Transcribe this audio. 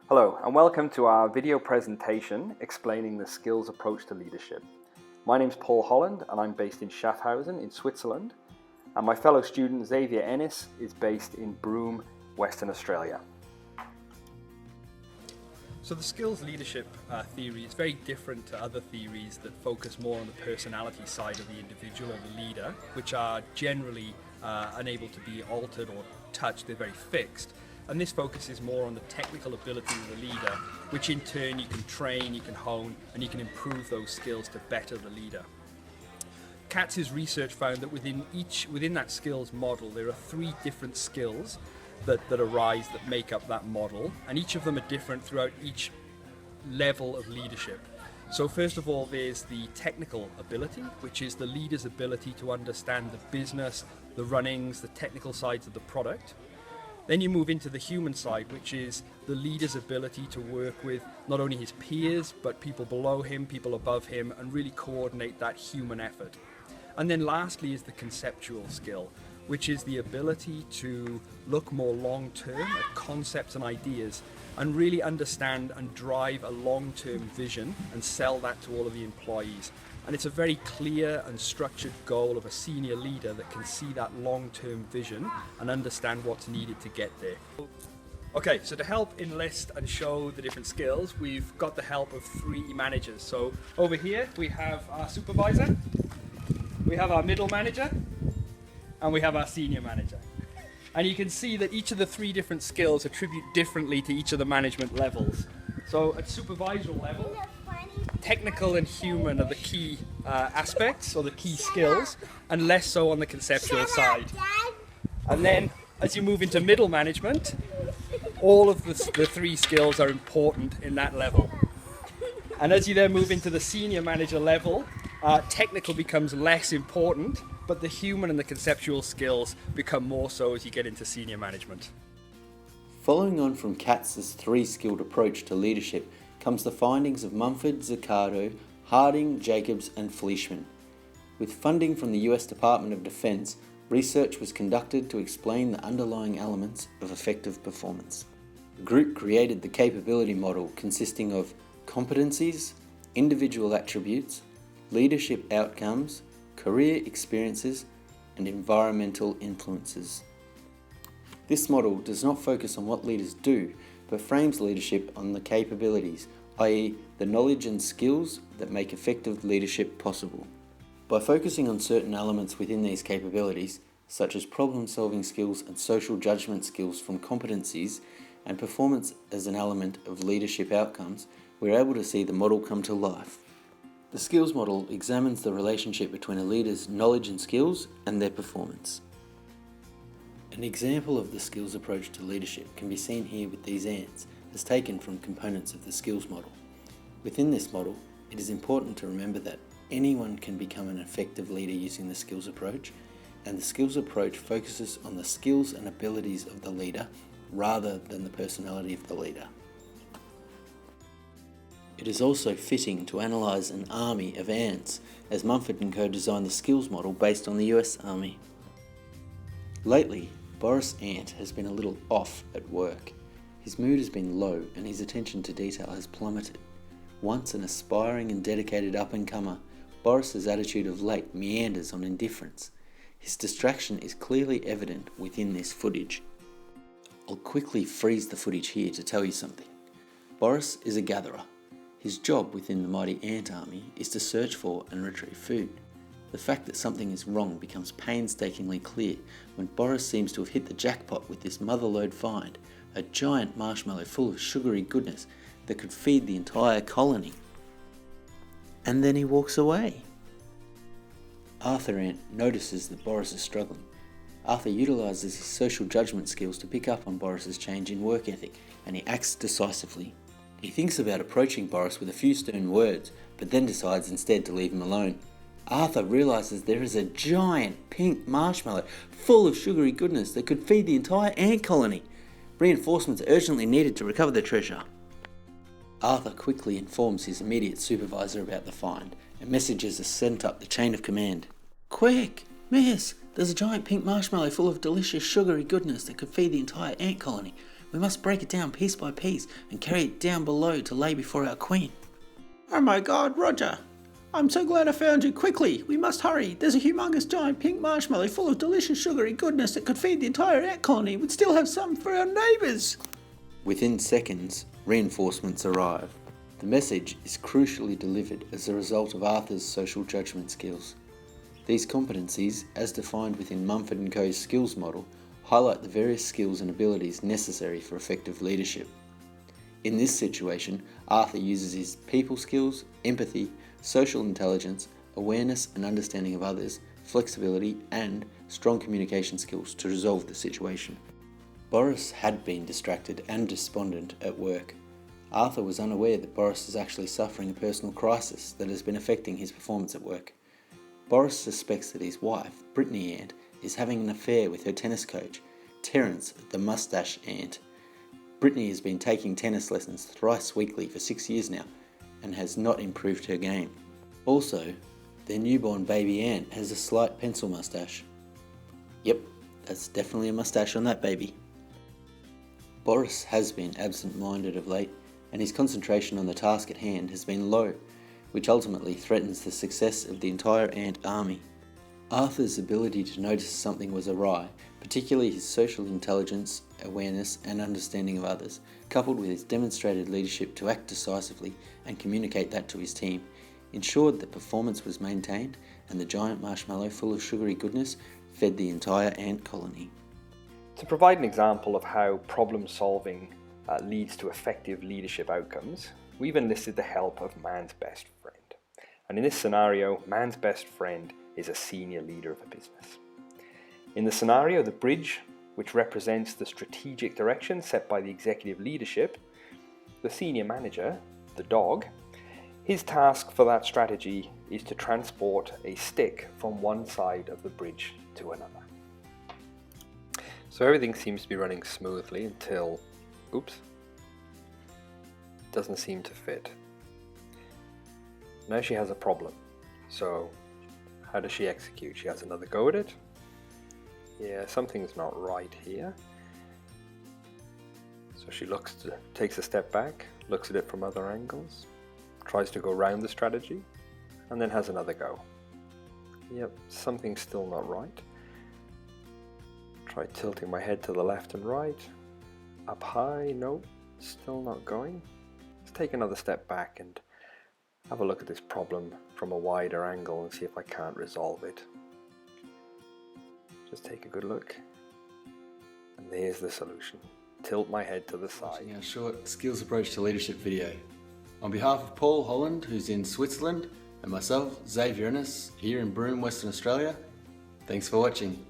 Hello and welcome to our video presentation explaining the skills approach to leadership. My name's Paul Holland and I'm based in Schaffhausen in Switzerland, and my fellow student Xavier Ennis is based in Broome, Western Australia. So the skills leadership theory is very different to other theories that focus more on the personality side of the individual or the leader, which are generally unable to be altered or touched. They're very fixed. And this focuses more on the technical ability of the leader, which in turn you can train, you can hone, and you can improve those skills to better the leader. Katz's research found that within that skills model, there are 3 different skills that arise that make up that model, and each of them are different throughout each level of leadership. So first of all, there's the technical ability, which is the leader's ability to understand the business, the runnings, the technical sides of the product. Then you move into the human side, which is the leader's ability to work with not only his peers, but people below him, people above him, and really coordinate that human effort. And then lastly is the conceptual skill, which is the ability to look more long-term at concepts and ideas and really understand and drive a long-term vision and sell that to all of the employees. And it's a very clear and structured goal of a senior leader that can see that long-term vision and understand what's needed to get there. Okay, so to help enlist and show the different skills, we've got the help of 3 managers. So over here we have our supervisor, we have our middle manager, and we have our senior manager. And you can see that each of the 3 different skills attribute differently to each of the management levels. So at supervisory level, technical and human are the key aspects or the key skills, and less so on the conceptual side. And then as you move into middle management, all of the 3 skills are important in that level. And as you then move into the senior manager level, technical becomes less important, but the human and the conceptual skills become more so as you get into senior management. Following on from Katz's 3-skilled approach to leadership comes the findings of Mumford, Zaccardo, Harding, Jacobs and Fleischman. With funding from the US Department of Defense, research was conducted to explain the underlying elements of effective performance. The group created the capability model consisting of competencies, individual attributes, leadership outcomes, career experiences, and environmental influences. This model does not focus on what leaders do, but frames leadership on the capabilities, i.e. the knowledge and skills that make effective leadership possible. By focusing on certain elements within these capabilities, such as problem-solving skills and social judgment skills from competencies, and performance as an element of leadership outcomes, we're able to see the model come to life. The skills model examines the relationship between a leader's knowledge and skills and their performance. An example of the skills approach to leadership can be seen here with these ants, as taken from components of the skills model. Within this model, it is important to remember that anyone can become an effective leader using the skills approach, and the skills approach focuses on the skills and abilities of the leader rather than the personality of the leader. It is also fitting to analyse an army of ants, as Mumford & Co designed the skills model based on the US Army. Lately, Boris Ant has been a little off at work. His mood has been low and his attention to detail has plummeted. Once an aspiring and dedicated up-and-comer, Boris's attitude of late meanders on indifference. His distraction is clearly evident within this footage. I'll quickly freeze the footage here to tell you something. Boris is a gatherer. His job within the mighty ant army is to search for and retrieve food. The fact that something is wrong becomes painstakingly clear when Boris seems to have hit the jackpot with this motherlode find, a giant marshmallow full of sugary goodness that could feed the entire colony. And then he walks away. Arthur Ant notices that Boris is struggling. Arthur utilises his social judgment skills to pick up on Boris's change in work ethic, and he acts decisively. He thinks about approaching Boris with a few stern words, but then decides instead to leave him alone. Arthur realises there is a giant pink marshmallow full of sugary goodness that could feed the entire ant colony. Reinforcements are urgently needed to recover the treasure. Arthur quickly informs his immediate supervisor about the find, and messages are sent up the chain of command. "Quick, miss, there's a giant pink marshmallow full of delicious sugary goodness that could feed the entire ant colony. We must break it down piece by piece and carry it down below to lay before our queen. Oh my God, Roger! I'm so glad I found you. Quickly, we must hurry. There's a humongous giant pink marshmallow full of delicious sugary goodness that could feed the entire ant colony. We'd still have some for our neighbours. Within seconds, reinforcements arrive. The message is crucially delivered as a result of Arthur's social judgment skills. These competencies, as defined within Mumford & Co.'s skills model, highlight the various skills and abilities necessary for effective leadership. In this situation, Arthur uses his people skills, empathy, social intelligence, awareness and understanding of others, flexibility and strong communication skills to resolve the situation. Boris had been distracted and despondent at work. Arthur was unaware that Boris is actually suffering a personal crisis that has been affecting his performance at work. Boris suspects that his wife, Brittany Ant, is having an affair with her tennis coach, Terence the Mustache Ant. Brittany has been taking tennis lessons thrice weekly for 6 years now and has not improved her game. Also, their newborn baby ant has a slight pencil mustache. Yep, that's definitely a mustache on that baby. Boris has been absent-minded of late, and his concentration on the task at hand has been low, which ultimately threatens the success of the entire ant army. Arthur's ability to notice something was awry, particularly his social intelligence, awareness and understanding of others, coupled with his demonstrated leadership to act decisively and communicate that to his team, ensured that performance was maintained and the giant marshmallow full of sugary goodness fed the entire ant colony. To provide an example of how problem solving leads to effective leadership outcomes, we've enlisted the help of man's best friend. And in this scenario, man's best friend is a senior leader of a business. In the scenario, the bridge, which represents the strategic direction set by the executive leadership, the senior manager, the dog, his task for that strategy is to transport a stick from one side of the bridge to another. So everything seems to be running smoothly until, oops, doesn't seem to fit. Now she has a problem. So how does she execute? She has another go at it. Yeah, something's not right here. So she takes a step back, looks at it from other angles, tries to go around the strategy, and then has another go. Yep, something's still not right. Try tilting my head to the left and right. Up high, no, still not going. Let's take another step back and have a look at this problem from a wider angle and see if I can't resolve it. Just take a good look. And there's the solution. Tilt my head to the side. Watching our short skills approach to leadership video. On behalf of Paul Holland, who's in Switzerland, and myself, Xavier Ennis, here in Broome, Western Australia, thanks for watching.